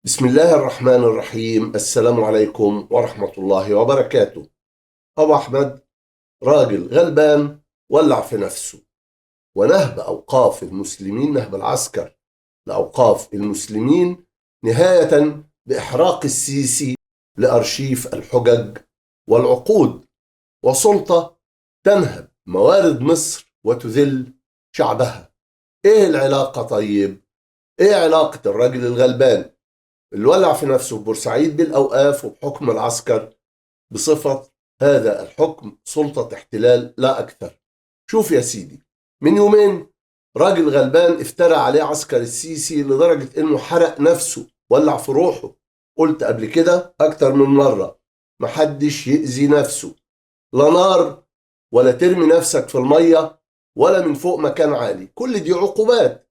بسم الله الرحمن الرحيم. السلام عليكم ورحمة الله وبركاته. أبو أحمد راجل غلبان ولع في نفسه ونهب أوقاف المسلمين، نهب العسكر لأوقاف المسلمين، نهاية بإحراق السيسي لأرشيف الحجج والعقود، وسلطة تنهب موارد مصر وتذل شعبها. إيه العلاقة طيب؟ إيه علاقة الراجل الغلبان اللي ولع في نفسه في بورسعيد بالأوقاف وبحكم العسكر بصفة هذا الحكم سلطة احتلال لا أكثر؟ شوف يا سيدي، من يومين راجل غلبان افترى عليه عسكر السيسي لدرجة انه حرق نفسه، ولع في روحه. قلت قبل كده أكتر من مرة، محدش يأذي نفسه، لا نار ولا ترمي نفسك في المية ولا من فوق مكان عالي. كل دي عقوبات،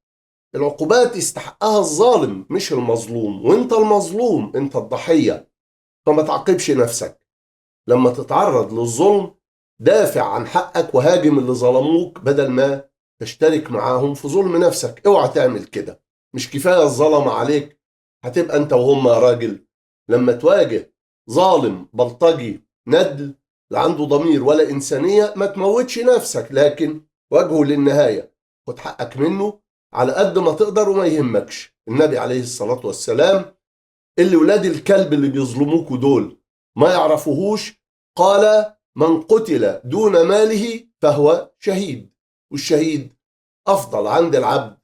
العقوبات يستحقها الظالم مش المظلوم، وانت المظلوم، انت الضحية، فما تعاقبش نفسك. لما تتعرض للظلم دافع عن حقك وهاجم اللي ظلموك بدل ما تشترك معاهم في ظلم نفسك. اوعى تعمل كده، مش كفاية الظلم عليك؟ هتبقى انت وهم يا راجل. لما تواجه ظالم بلطجي ندل لا عنده ضمير ولا إنسانية، ما تموتش نفسك، لكن واجهه للنهاية، خد حقك منه على قد ما تقدر وما يهمكش. النبي عليه الصلاة والسلام اللي ولاد الكلب اللي بيظلموكوا دول ما يعرفوهوش قال: من قتل دون ماله فهو شهيد. والشهيد أفضل عند العبد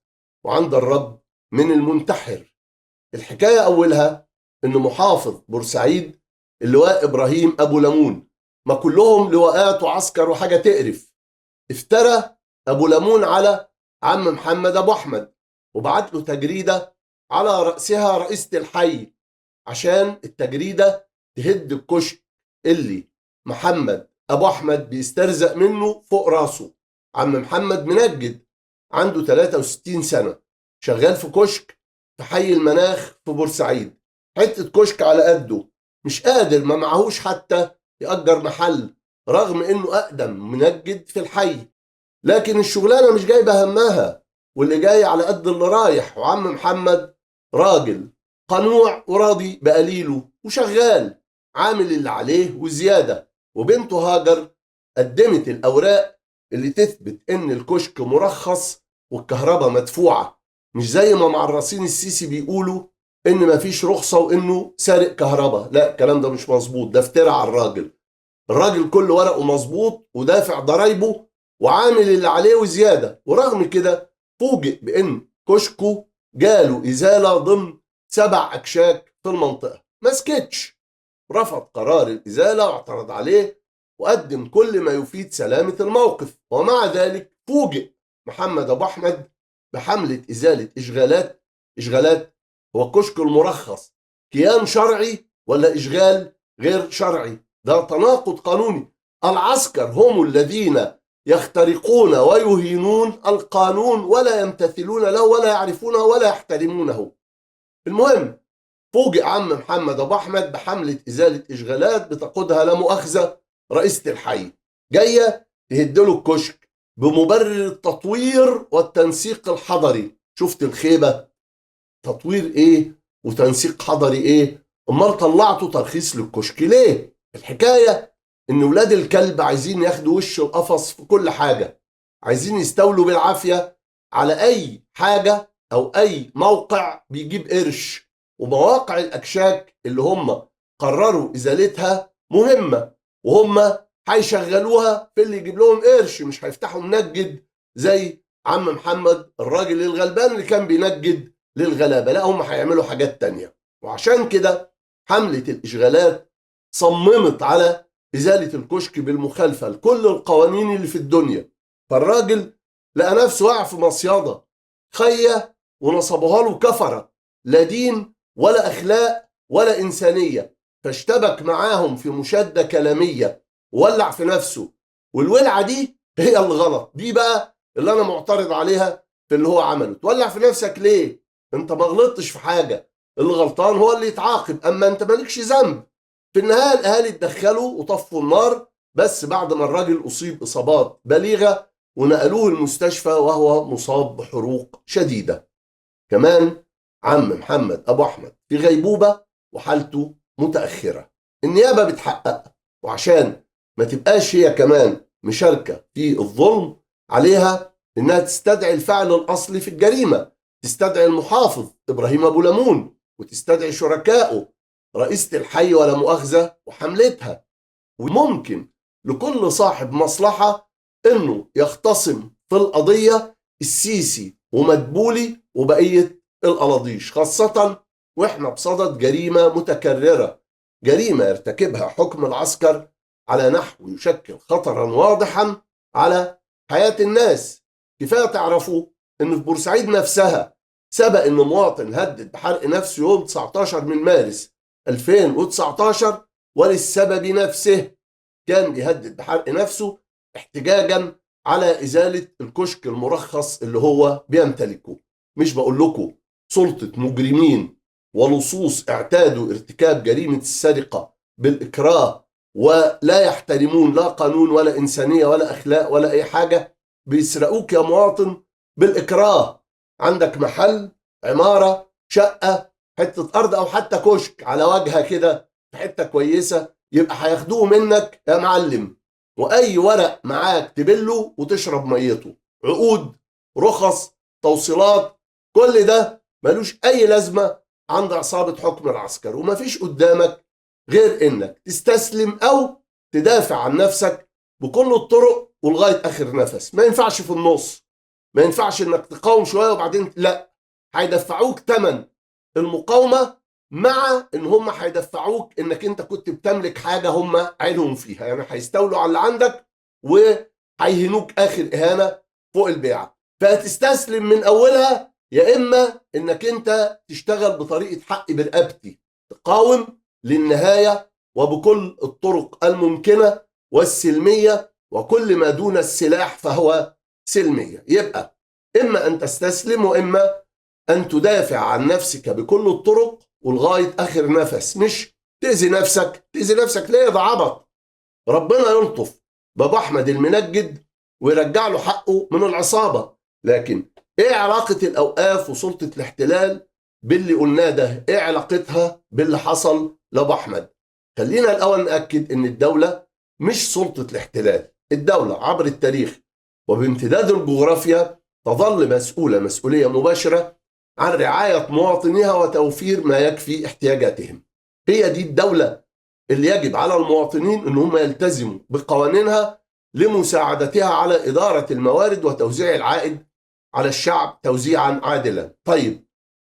وعند الرب من المنتحر. الحكاية أولها إن محافظ بورسعيد اللواء إبراهيم أبو لمون، ما كلهم لواءات وعسكر وحاجة تقرف، افترى أبو لمون على عم محمد أبو أحمد وبعت له تجريدة على رأسها رئيسة الحي عشان التجريدة تهد الكشك اللي محمد أبو أحمد بيسترزق منه فوق راسه. عم محمد منجد عنده 63 سنة، شغال في كشك في حي المناخ في بورسعيد، حتة كشك على قده، مش قادر، ما معهوش حتى يأجر محل رغم انه اقدم منجد في الحي. لكن الشغلانة مش جايبة همها، واللي جاي على قد اللي رايح. وعم محمد راجل قنوع وراضي بقليله وشغال عامل اللي عليه وزيادة. وبنته هاجر قدمت الأوراق اللي تثبت إن الكشك مرخص والكهرباء مدفوعة، مش زي ما معرصين السيسي بيقولوا إن مفيش رخصة وإنه سارق كهرباء. لا، الكلام ده مش مظبوط، ده افترى على الراجل. الراجل كل ورقه مظبوط ودافع ضرايبه وعامل اللي عليه وزياده، ورغم كده فوجئ بان كشكه جاله ازاله ضمن 7 اكشاك في المنطقه. ما سكتش، رفض قرار الازاله واعترض عليه وقدم كل ما يفيد سلامه الموقف. ومع ذلك فوجئ محمد ابو احمد بحمله ازاله اشغالات. هو الكشك المرخص كيان شرعي ولا اشغال غير شرعي؟ ده تناقض قانوني. العسكر هم الذين يخترقون ويهينون القانون ولا يمتثلون له ولا يعرفونه ولا يحترمونه. المهم، فوجئ عم محمد ابو احمد بحمله ازاله اشغالات بتقودها لا مؤاخذه رئيسه الحي، جايه تهدله الكشك بمبرر التطوير والتنسيق الحضري. شفت الخيبه؟ تطوير ايه وتنسيق حضري ايه؟ امال طلعتوا ترخيص للكشك ليه؟ الحكايه ان ولاد الكلب عايزين ياخدوا وش القفص في كل حاجه، عايزين يستولوا بالعافيه على اي حاجه او اي موقع بيجيب قرش. ومواقع الاكشاك اللي هم قرروا ازالتها مهمه، وهم هيشغلوها في اللي يجيب لهم قرش، مش هيفتحوا منجد زي عم محمد الراجل الغلبان اللي كان بينجد للغلابه. لا، هم هيعملوا حاجات تانية. وعشان كده حمله الاشغالات صممت على ازاله الكشك بالمخالفه لكل القوانين اللي في الدنيا. فالراجل لقى نفسه واقع في مصيده خيه ونصبوها له كفره، لا دين ولا اخلاق ولا انسانيه، فاشتبك معاهم في مشاده كلاميه وولع في نفسه. والولعه دي هي الغلط، دي بقى اللي انا معترض عليها في اللي هو عمله. تولع في نفسك ليه؟ انت ما غلطتش في حاجه، اللي غلطان هو اللي يتعاقب، اما انت مالكش ذنب. في النهايه الاهالي اتدخلوا وطفوا النار، بس بعد ما الراجل اصيب اصابات بليغه ونقلوه المستشفى وهو مصاب بحروق شديده. كمان عم محمد أبو أحمد في غيبوبة وحالته متأخرة. النيابة بتحقق، وعشان ما تبقاش هي كمان مشاركة في الظلم، عليها إنها تستدعي الفاعل الأصلي في الجريمة، تستدعي المحافظ إبراهيم أبو لمون، وتستدعي شركائه رئيسة الحي ولا مؤاخذة وحملتها. وممكن لكل صاحب مصلحة إنه يختصم في القضية السيسي ومدبولي وبقية القلاضيش، خاصة وإحنا بصدد جريمة متكررة، جريمة يرتكبها حكم العسكر على نحو يشكل خطرا واضحا على حياة الناس. كفاية تعرفوا إن في بورسعيد نفسها سبق إن مواطن هدد بحرق نفسه يوم 19 من مارس 2019 وللسبب نفسه، كان بيهدد بحرق نفسه احتجاجا على إزالة الكشك المرخص اللي هو بيمتلكه. مش بقول لكم سلطة مجرمين ولصوص اعتادوا ارتكاب جريمة السرقة بالإكراه ولا يحترمون لا قانون ولا إنسانية ولا أخلاق ولا أي حاجة، بيسرقوك يا مواطن بالإكراه. عندك محل، عمارة، شقة، حتة أرض أو حتى كشك على وجهة كده في حتة كويسة، يبقى هياخدوه منك يا معلم، واي ورق معاك تبله وتشرب ميته، عقود، رخص، توصيلات، كل ده ملوش اي لازمه عند عصابه حكم العسكر. ومفيش قدامك غير انك تستسلم او تدافع عن نفسك بكل الطرق ولغايه اخر نفس. ما ينفعش في النص، ما ينفعش انك تقاوم شويه وبعدين لا، هيدفعوك ثمن المقاومه، مع ان هم هيدفعوك انك انت كنت بتملك حاجه هم عينهم فيها، يعني هيستولوا على اللي عندك وهيهنوك اخر اهانه فوق البيعه. فهتستسلم من اولها، يا اما انك انت تشتغل بطريقه حق برقبتي، تقاوم للنهايه وبكل الطرق الممكنه والسلميه، وكل ما دون السلاح فهو سلميه. يبقى اما ان تستسلم واما أن تدافع عن نفسك بكل الطرق ولغاية آخر نفس. مش تأذي نفسك. تأذي نفسك ليه؟ ده عبط. ربنا يلطف بابا أحمد المنجد ويرجع له حقه من العصابة. لكن إيه علاقة الأوقاف وسلطة الاحتلال باللي قلناه ده؟ إيه علاقتها باللي حصل لأبو أحمد؟ خلينا الأول نأكد إن الدولة مش سلطة الاحتلال. الدولة عبر التاريخ وبامتداد الجغرافيا تظل مسؤولة مسؤولية مباشرة عن رعاية مواطنيها وتوفير ما يكفي احتياجاتهم. هي دي الدولة اللي يجب على المواطنين ان هم يلتزموا بقوانينها لمساعدتها على إدارة الموارد وتوزيع العائد على الشعب توزيعا عادلا. طيب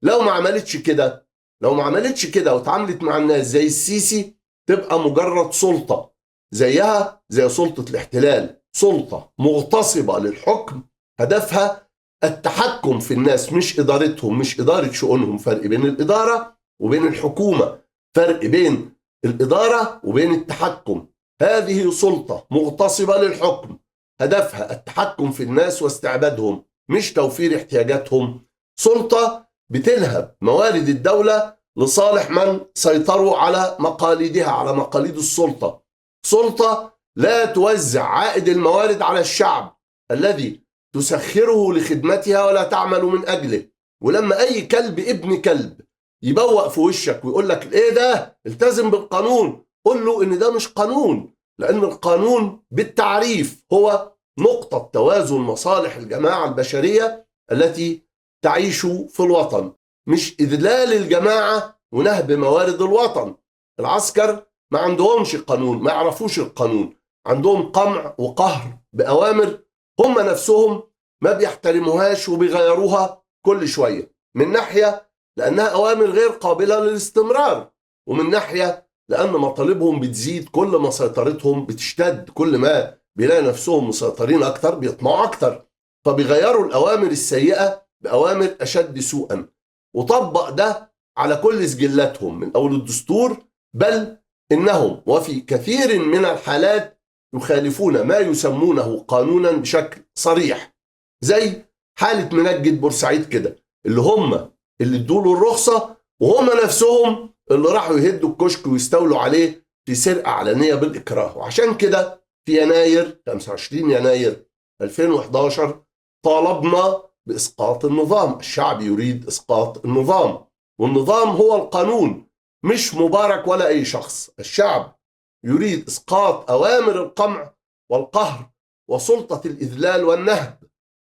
لو ما عملتش كده، لو ما عملتش كده وتعاملت مع الناس زي السيسي، تبقى مجرد سلطة زيها زي سلطة الاحتلال، سلطة مغتصبة للحكم هدفها التحكم في الناس مش إدارتهم، مش إدارة شؤونهم. فرق بين الإدارة وبين الحكومة، فرق بين الإدارة وبين التحكم. هذه سلطة مغتصبة للحكم هدفها التحكم في الناس واستعبادهم مش توفير احتياجاتهم. سلطة بتلهب موارد الدولة لصالح من سيطروا على مقاليدها، على مقاليد السلطة. سلطة لا توزع عائد الموارد على الشعب الذي تسخره لخدمتها ولا تعمل من أجله. ولما أي كلب ابن كلب يبوق في وشك ويقول لك إيه ده التزم بالقانون، قل له إن ده مش قانون، لأن القانون بالتعريف هو نقطة توازن مصالح الجماعة البشرية التي تعيش في الوطن، مش إذلال الجماعة ونهب موارد الوطن. العسكر ما عندهمش قانون، ما يعرفوش القانون، عندهم قمع وقهر بأوامر هم نفسهم ما بيحترموهاش وبيغيروها كل شوية. من ناحية لأنها أوامر غير قابلة للاستمرار، ومن ناحية لأن مطالبهم بتزيد كل ما سيطرتهم بتشتد، كل ما بيلاقي نفسهم مسيطرين أكتر بيطمعوا أكتر، فبيغيروا الأوامر السيئة بأوامر أشد سوءا. وطبق ده على كل سجلاتهم من أول الدستور، بل إنهم وفي كثير من الحالات يخالفون ما يسمونه قانونا بشكل صريح، زي حالة منجد بورسعيد كده، اللي هم اللي ادوا له الرخصة وهم نفسهم اللي راحوا يهدوا الكشك ويستولوا عليه في سرقة علنية بالإكراه. وعشان كده في يناير 25 يناير 2011 طالبنا بإسقاط النظام. الشعب يريد إسقاط النظام، والنظام هو القانون، مش مبارك ولا أي شخص. الشعب يريد إسقاط أوامر القمع والقهر وسلطة الإذلال والنهب،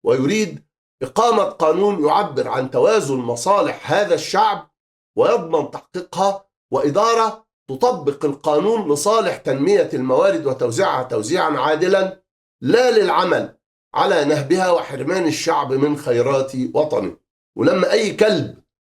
ويريد إقامة قانون يعبر عن توازن مصالح هذا الشعب ويضمن تحقيقها، وإدارة تطبق القانون لصالح تنمية الموارد وتوزيعها توزيعا عادلا، لا للعمل على نهبها وحرمان الشعب من خيرات وطنه. ولما أي كلب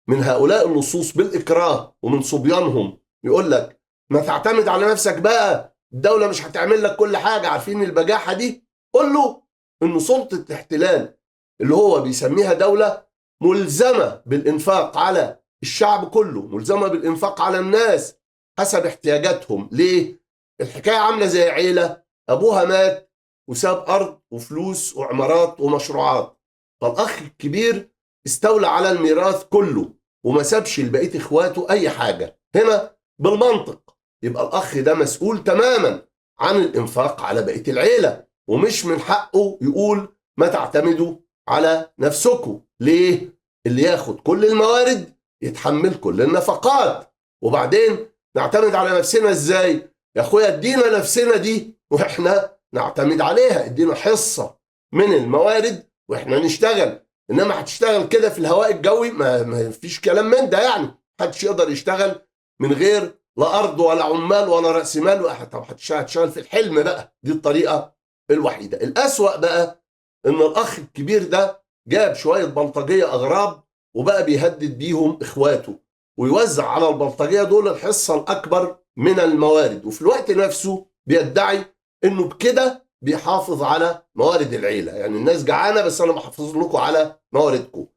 من هؤلاء اللصوص بالإكراه ومن صبيانهم يقول لك ما تعتمد على نفسك بقى، الدولة مش هتعمل لك كل حاجة، عارفين البجاحة دي؟ قل له إن سلطة الاحتلال اللي هو بيسميها دولة ملزمة بالإنفاق على الشعب كله، ملزمة بالإنفاق على الناس حسب احتياجاتهم. ليه؟ الحكاية عاملة زي عيلة أبوها مات وساب أرض وفلوس وعمارات ومشروعات، فالأخ الكبير استولى على الميراث كله وما سابش لبقية إخواته أي حاجة. هنا بالمنطق يبقى الأخ ده مسؤول تماما عن الإنفاق على بقية العيلة، ومش من حقه يقول ما تعتمدوا على نفسكم. ليه؟ اللي ياخد كل الموارد يتحمل كل النفقات، وبعدين نعتمد على نفسنا ازاي؟ يا اخويا ادينا نفسنا دي واحنا نعتمد عليها، ادينا حصة من الموارد واحنا نشتغل. انما هتشتغل كده في الهواء الجوي؟ ما فيش كلام من ده، يعني محدش يقدر يشتغل من غير لا ارض ولا عمال ولا راس مال. طب هتشتغل في الحلم بقى، دي الطريقة الوحيدة. الأسوأ بقى ان الاخ الكبير ده جاب شوية بلطجية اغراب وبقى بيهدد بيهم اخواته، ويوزع على البلطجية دول الحصة الاكبر من الموارد، وفي الوقت نفسه بيدعي انه بكده بيحافظ على موارد العيلة. يعني الناس جعانة بس انا بحافظ لكم على مواردكم.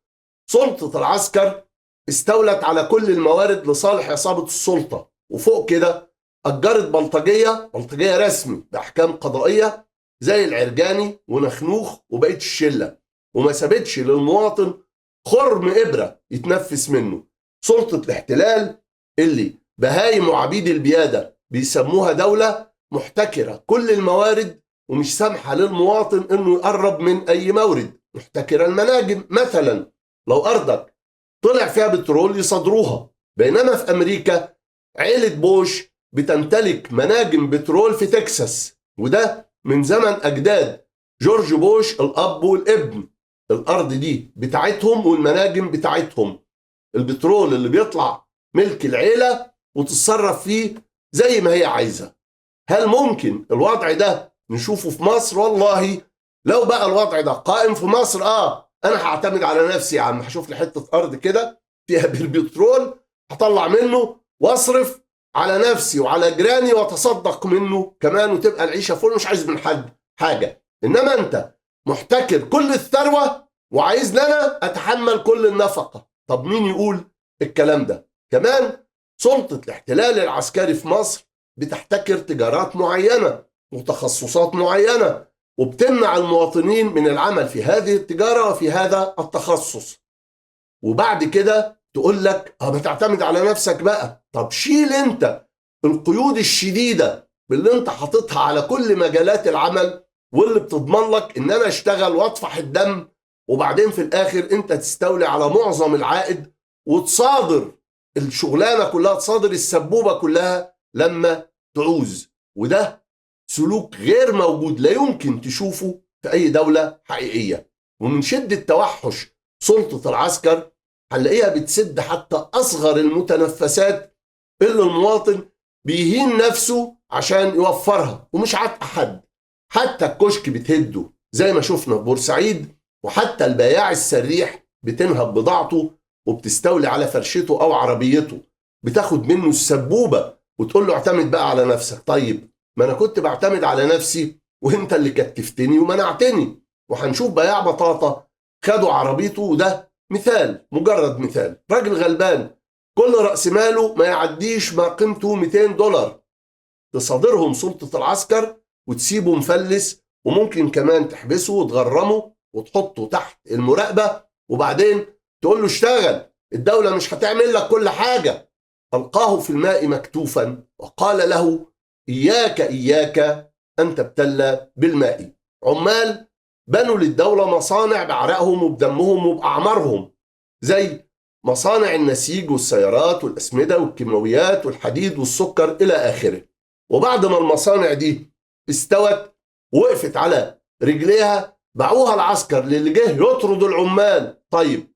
سلطة العسكر استولت على كل الموارد لصالح عصابة السلطة، وفوق كده اجرت بلطجية رسمي باحكام قضائية زي العرجاني ونخنوخ وبقيه الشله، وما سابتش للمواطن خرم ابره يتنفس منه. سلطه الاحتلال اللي بهايم وعبيد البياده بيسموها دوله محتكره كل الموارد ومش سامحه للمواطن انه يقرب من اي مورد. محتكره المناجم مثلا، لو ارضك طلع فيها بترول يصادروها، بينما في امريكا عيله بوش بتمتلك مناجم بترول في تكساس، وده من زمن أجداد جورج بوش الأب والابن. الأرض دي بتاعتهم والمناجم بتاعتهم، البترول اللي بيطلع ملك العيلة وتتصرف فيه زي ما هي عايزة. هل ممكن الوضع ده نشوفه في مصر؟ والله لو بقى الوضع ده قائم في مصر أنا هعتمد على نفسي يا عم، هشوف لي حتة أرض كده فيها بالبترول هطلع منه واصرف على نفسي وعلى جيراني واتصدق منه كمان، وتبقى العيشه فل، مش عايز من حد حاجه. انما انت محتكر كل الثروه وعايزني انا اتحمل كل النفقه. طب مين يقول الكلام ده؟ كمان سلطه الاحتلال العسكري في مصر بتحتكر تجارات معينه وتخصصات معينه، وبتمنع المواطنين من العمل في هذه التجاره وفي هذا التخصص، وبعد كده تقول لك ما تعتمد على نفسك بقى. طب شيل انت القيود الشديدة اللي انت حاططها على كل مجالات العمل واللي بتضمن لك ان انا اشتغل واطفح الدم، وبعدين في الاخر انت تستولي على معظم العائد وتصادر الشغلانة كلها، تصادر السبوبة كلها لما تعوز. وده سلوك غير موجود، لا يمكن تشوفه في اي دولة حقيقية. ومن شدة توحش سلطة العسكر هنلاقيها بتسد حتى أصغر المتنفسات اللي المواطن بيهين نفسه عشان يوفرها، ومش عاتق حد. حتى الكشك بتهده زي ما شفنا في بورسعيد، وحتى البياع السريح بتنهب بضاعته وبتستولي على فرشته أو عربيته، بتاخد منه السبوبة وتقول له اعتمد بقى على نفسك. طيب ما أنا كنت بعتمد على نفسي وانت اللي كتفتني ومنعتني. وهنشوف بياع بطاطا خدوا عربيته، وده مثال، مجرد مثال، راجل غلبان كل رأس ماله ما يعديش ما قيمته $200، تصادرهم سلطة العسكر وتسيبه مفلس، وممكن كمان تحبسه وتغرمه وتحطه تحت المراقبة، وبعدين تقول له اشتغل، الدولة مش هتعمل لك كل حاجة. ألقاه في الماء مكتوفا وقال له إياك إياك أن تبتل بالماء. عمال بنوا للدولة مصانع بعرقهم وبدمهم وبأعمارهم، زي مصانع النسيج والسيارات والأسمدة والكيماويات والحديد والسكر إلى آخره. وبعد ما المصانع دي استوت وقفت على رجليها، باعوها العسكر للي جه يطردوا العمال. طيب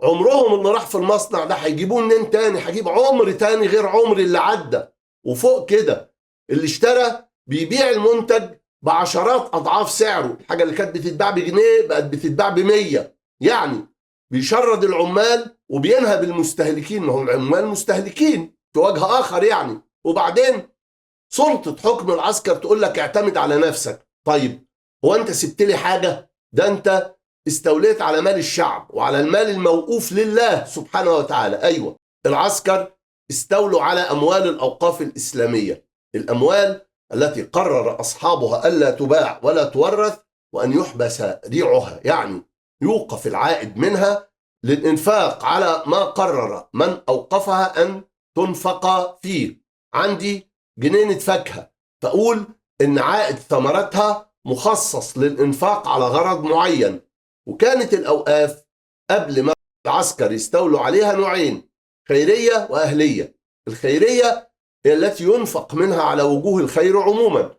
عمرهم اللي راح في المصنع ده هيجيبوه منين تاني؟ هيجيب عمر تاني غير عمر اللي عدى. وفوق كده اللي اشترى بيبيع المنتج بعشرات أضعاف سعره. الحاجة اللي كانت بتتباع بجنيه بقت بتتباع ب100. يعني بيشرد العمال وبينهب المستهلكين، ما هم العمال مستهلكين في وجه آخر يعني. وبعدين سلطة حكم العسكر تقول لك اعتمد على نفسك. طيب هو أنت سبت لي حاجة؟ ده أنت استوليت على مال الشعب وعلى المال الموقوف لله سبحانه وتعالى. أيوة، العسكر استولوا على أموال الأوقاف الإسلامية، الأموال التي قرر أصحابها ألا تباع ولا تورث، وأن يحبس ريعها، يعني يوقف العائد منها للإنفاق على ما قرر من أوقفها أن تنفق فيه. عندي جنينة فاكهة، فأقول إن عائد ثمرتها مخصص للإنفاق على غرض معين. وكانت الأوقاف قبل ما العسكر يستولوا عليها نوعين: خيرية وأهلية. الخيرية هي التي ينفق منها على وجوه الخير عموما،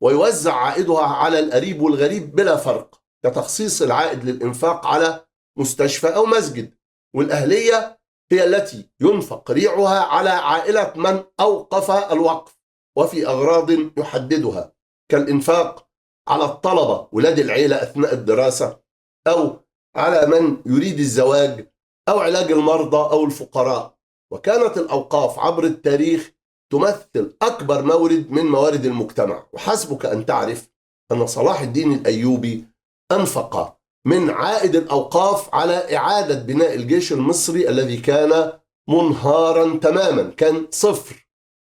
ويوزع عائدها على القريب والغريب بلا فرق، كتخصيص العائد للإنفاق على مستشفى أو مسجد. والأهلية هي التي ينفق ريعها على عائلة من أوقف الوقف وفي أغراض يحددها، كالإنفاق على الطلبة ولاد العيلة أثناء الدراسة، أو على من يريد الزواج، أو علاج المرضى أو الفقراء. وكانت الأوقاف عبر التاريخ تمثل أكبر مورد من موارد المجتمع. وحسبك أن تعرف أن صلاح الدين الأيوبي أنفق من عائد الأوقاف على إعادة بناء الجيش المصري الذي كان منهارا تماما، كان صفر.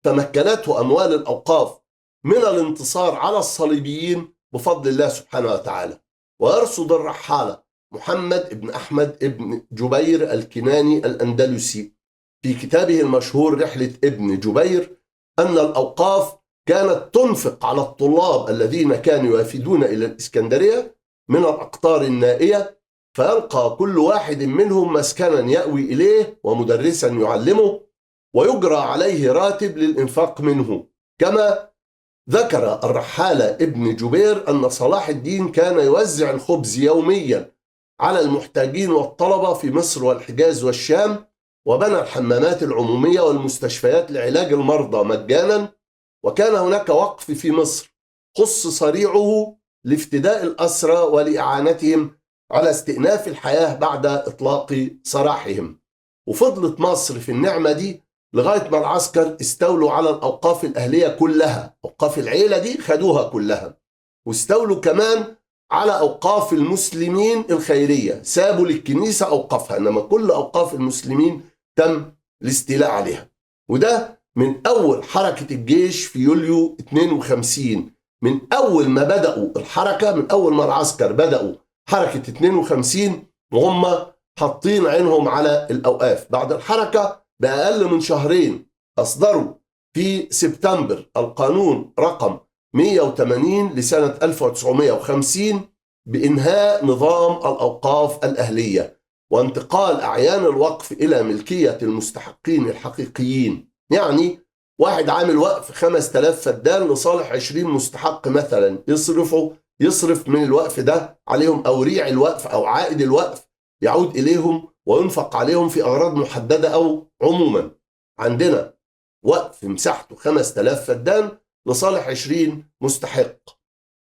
تمكنته أموال الأوقاف من الانتصار على الصليبيين بفضل الله سبحانه وتعالى. ويرصد الرحالة محمد بن أحمد بن جبير الكناني الأندلسي في كتابه المشهور رحلة ابن جبير أن الأوقاف كانت تنفق على الطلاب الذين كانوا يوافدون إلى الإسكندرية من الأقطار النائية، فيلقى كل واحد منهم مسكنا يأوي إليه ومدرسا يعلمه، ويجرى عليه راتب للإنفاق منه. كما ذكر الرحالة ابن جبير أن صلاح الدين كان يوزع الخبز يوميا على المحتاجين والطلبة في مصر والحجاز والشام، وبنى الحمامات العمومية والمستشفيات لعلاج المرضى مجانا. وكان هناك وقف في مصر خصص ريعه لافتداء الأسرى ولإعانتهم على استئناف الحياة بعد إطلاق سراحهم. وفضلت مصر في النعمة دي لغاية ما العسكر استولوا على الأوقاف الأهلية كلها. أوقاف العيلة دي خدوها كلها، واستولوا كمان على أوقاف المسلمين الخيرية، سابوا للكنيسة أوقافها، إنما كل أوقاف المسلمين تم الاستيلاء عليها. وده من أول حركة الجيش في يوليو 52. من أول ما بدأوا الحركة، من أول ما العسكر بدأوا حركة 52 وهم حاطين عينهم على الأوقاف. بعد الحركة بأقل من شهرين أصدروا في سبتمبر القانون رقم 180 لسنة 1950 بإنهاء نظام الأوقاف الأهلية وانتقال أعيان الوقف إلى ملكية المستحقين الحقيقيين. يعني واحد عامل وقف 5000 فدان لصالح 20 مستحق مثلا، يصرف من الوقف ده عليهم، أو ريع الوقف أو عائد الوقف يعود إليهم وينفق عليهم في أغراض محددة أو عموما. عندنا وقف مساحته 5000 فدان لصالح 20 مستحق.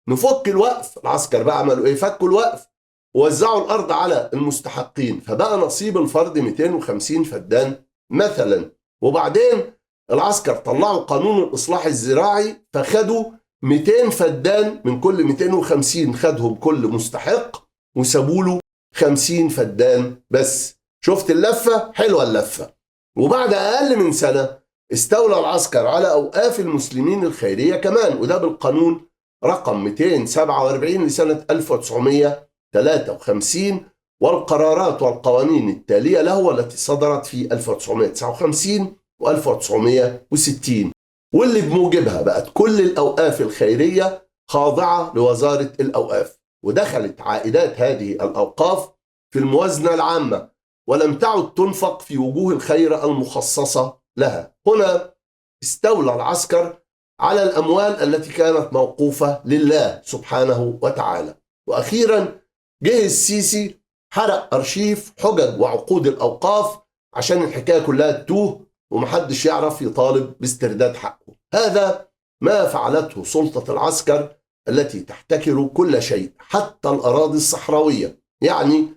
نفك الوقف، العسكر بقى عملوا ايه؟ فكوا الوقف ووزعوا الارض على المستحقين، فبقى نصيب الفرد 250 فدان مثلا. وبعدين العسكر طلعوا قانون الاصلاح الزراعي، فخدوا 200 فدان من كل 250 خدهم كل مستحق، وسابوا له 50 فدان بس. شفت اللفه؟ حلوه اللفه. وبعد اقل من سنه استولى العسكر على أوقاف المسلمين الخيرية كمان، وده بالقانون رقم 247 لسنة 1953 والقرارات والقوانين التالية له والتي صدرت في 1959 و1960، واللي بموجبها بقت كل الأوقاف الخيرية خاضعة لوزارة الأوقاف. ودخلت عائدات هذه الأوقاف في الموازنة العامة ولم تعد تنفق في وجوه الخير المخصصة لها. هنا استولى العسكر على الأموال التي كانت موقوفة لله سبحانه وتعالى. وأخيرا جه السيسي حرق أرشيف حجج وعقود الأوقاف عشان الحكاية كلها تتوه ومحدش يعرف يطالب باسترداد حقه. هذا ما فعلته سلطة العسكر التي تحتكر كل شيء حتى الأراضي الصحراوية. يعني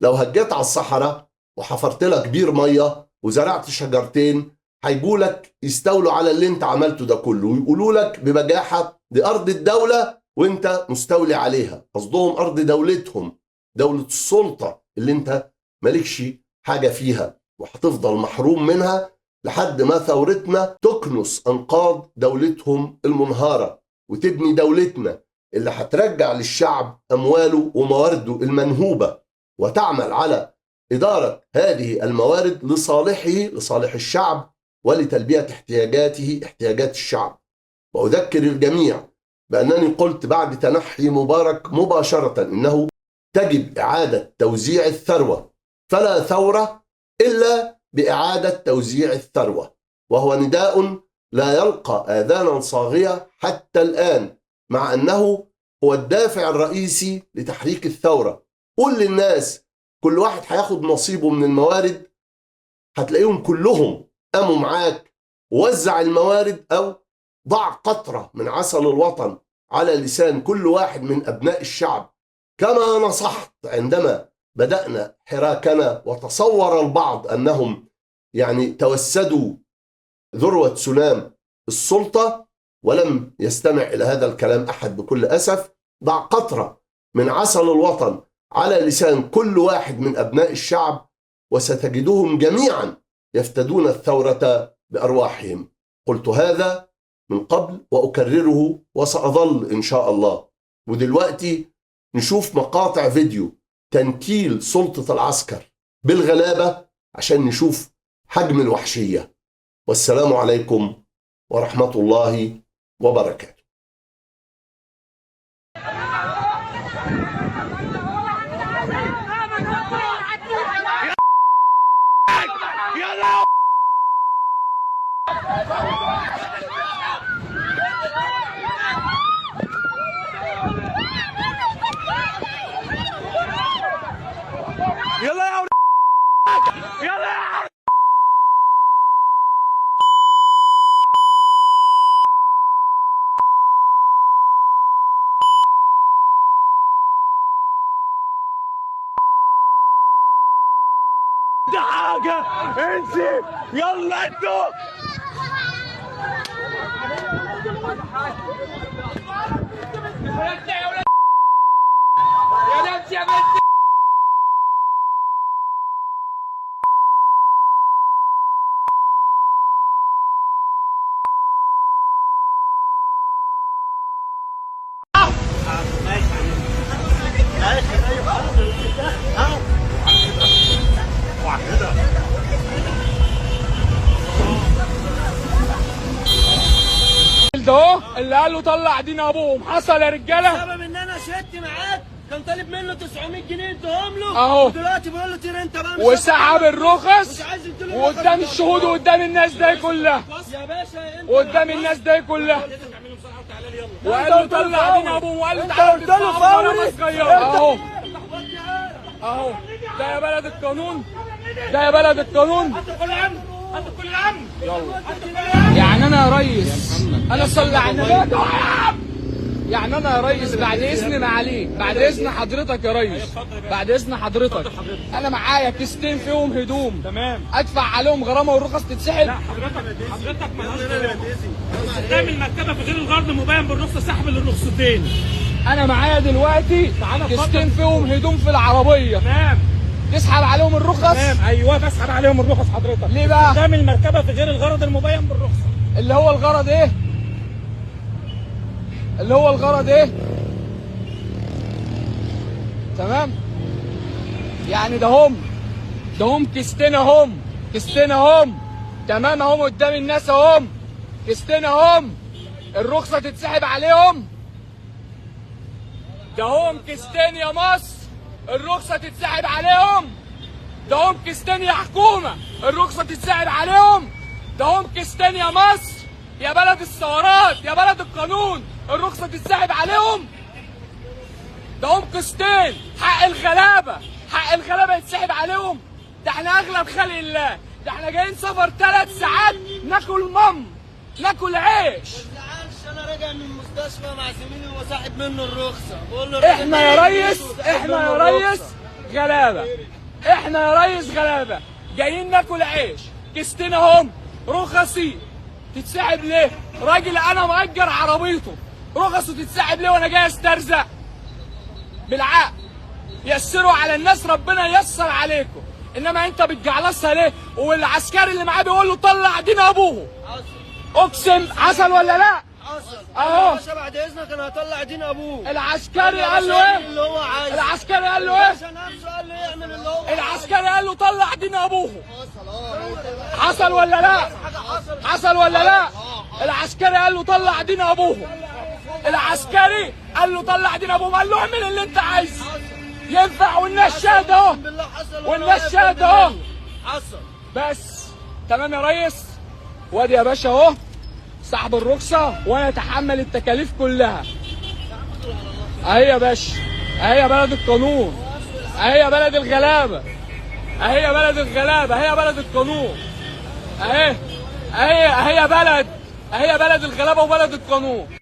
لو هجيت على الصحراء وحفرت لك بير مية وزرعت شجرتين هيجولك يستولوا على اللي انت عملته ده كله ويقولوا لك ببجاحة دي أرض الدولة وانت مستولي عليها. قصدهم أرض دولتهم، دولة السلطة اللي انت مالكش حاجة فيها، وهتفضل محروم منها لحد ما ثورتنا تكنس أنقاض دولتهم المنهارة وتبني دولتنا اللي هترجع للشعب أمواله وموارده المنهوبة وتعمل على إدارة هذه الموارد لصالحه، لصالح الشعب ولتلبية احتياجاته، احتياجات الشعب. وأذكر الجميع بأنني قلت بعد تنحي مبارك مباشرة إنه تجب إعادة توزيع الثروة، فلا ثورة إلا بإعادة توزيع الثروة، وهو نداء لا يلقى آذانا صاغية حتى الآن، مع أنه هو الدافع الرئيسي لتحريك الثورة. قل للناس كل واحد هياخد نصيبه من الموارد، هتلاقيهم كلهم قاموا معاك. وزع الموارد أو ضع قطرة من عسل الوطن على لسان كل واحد من أبناء الشعب، كما نصحت عندما بدأنا حراكنا وتصور البعض أنهم يعني توسدوا ذروة سلام السلطة، ولم يستمع إلى هذا الكلام أحد بكل أسف. ضع قطرة من عسل الوطن على لسان كل واحد من أبناء الشعب وستجدهم جميعا يفتدون الثورة بأرواحهم. قلت هذا من قبل وأكرره وسأظل إن شاء الله. ودلوقتي نشوف مقاطع فيديو تنكيل سلطة العسكر بالغلابة عشان نشوف حجم الوحشية. والسلام عليكم ورحمة الله وبركاته. يلا يا يلا يا ده حاجة انسي. يلا انتوا يا نفسي يا بنتي. ده اهو اللي قال له طلع دين ابوهم. حصل يا رجاله سبب ان انا شهدت معاك كان طالب منه 900 جنيه ادهم له اهو، ودلوقتي بيقول له طير انت بقى وسحب الرخص مش عايز يديله وقدام الشهود وقدام الناس دي كلها، يا باشا انت وقدام الناس دي كلها، وقال له طلع دين ابوهم وقال له انت تعالى قلت له فوري. اهو اهو. ده يا بلد القانون، ده يا بلد القانون. يلا يعني انا يا ريس، انا صلي على النبي. يعني انا يا ريس بعد اذن معاليك، بعد اذن حضرتك يا ريس، بعد اذن حضرتك، انا معايا كيستين فيهم هدوم، تمام، ادفع عليهم غرامه والرخص تتسحب. لا حضرتك مالهاش قدام المكتبه في غير الغرض مبين بالرخصه سحب للرخصتين. انا معايا دلوقتي كيستين فيهم هدوم في العربيه، تمام، تسحب عليهم الرخص. تمام، ايوه بسحب عليهم الرخص حضرتك. ليه بقى؟ قدام المركبه في غير الغرض المبين بالرخصه. اللي هو الغرض ايه؟ اللي هو الغرض ايه؟ تمام؟ يعني ده هم كيستين اهم، كيستين اهم، تمام اهم قدام الناس اهم، كيستين اهم، الرخصة تتسحب عليهم. ده هم كيستين يا مصر الرخصة تتسحب عليهم. ده هم كيستين يا حكومة الرخصة تتسحب عليهم. ده هم كيستين يا مصر يا بلد الثورات يا بلد القانون الرخصة تتسحب عليهم. ده هم كيستين حق الغلابة يتسحب عليهم. ده احنا اغلب خلق الله. ده احنا جايين سفر 3 ساعات ناكل ناكل عيش. انا راجع من المستشفى مع زميلي وهو ساحب منه الرخصه، بقول له احنا يا ريس غلابه. احنا يا ريس غلابه جايين ناكل عيش. كيستين اهم رخصي تتسحب ليه؟ راجل انا مأجر عربيته رخصه تتسحب ليه وانا جاي استرزق؟ بالعقل يسروا على الناس ربنا ييسر عليكم، انما انت بتجعلصها ليه؟ والعسكري اللي معاه بيقول له طلع دين ابوه. اقسم حصل ولا لا؟ حصل اهو. يا باشا بعد اذنك انا هطلع دين ابوه. العسكري قال له ايه؟ اللي هو عايزه. العسكري قال له ايه؟ عشان نفسه قال له يعمل اللي هو العسكري قال له طلع دين ابوه. حصل. حصل ولا لا؟ حاجه حصل. حصل ولا لا؟ العسكري قال له طلع دين ابوه. العسكري قال له طلع دين ابوه، قال له اعمل اللي انت عايزه. ينفع والناس شاهده اهو. بالله حصل والناس شاهده اهو. حصل. بس تمام يا ريس. وادي يا باشا اهو صاحب الرخصه وانا اتحمل التكاليف كلها. اهي يا باشا، اهي يا بلد القانون، اهي يا بلد الغلابه، اهي يا بلد الغلابه، اهي يا بلد القانون، اهي يا بلد، اهي يا بلد الغلابه وبلد القانون.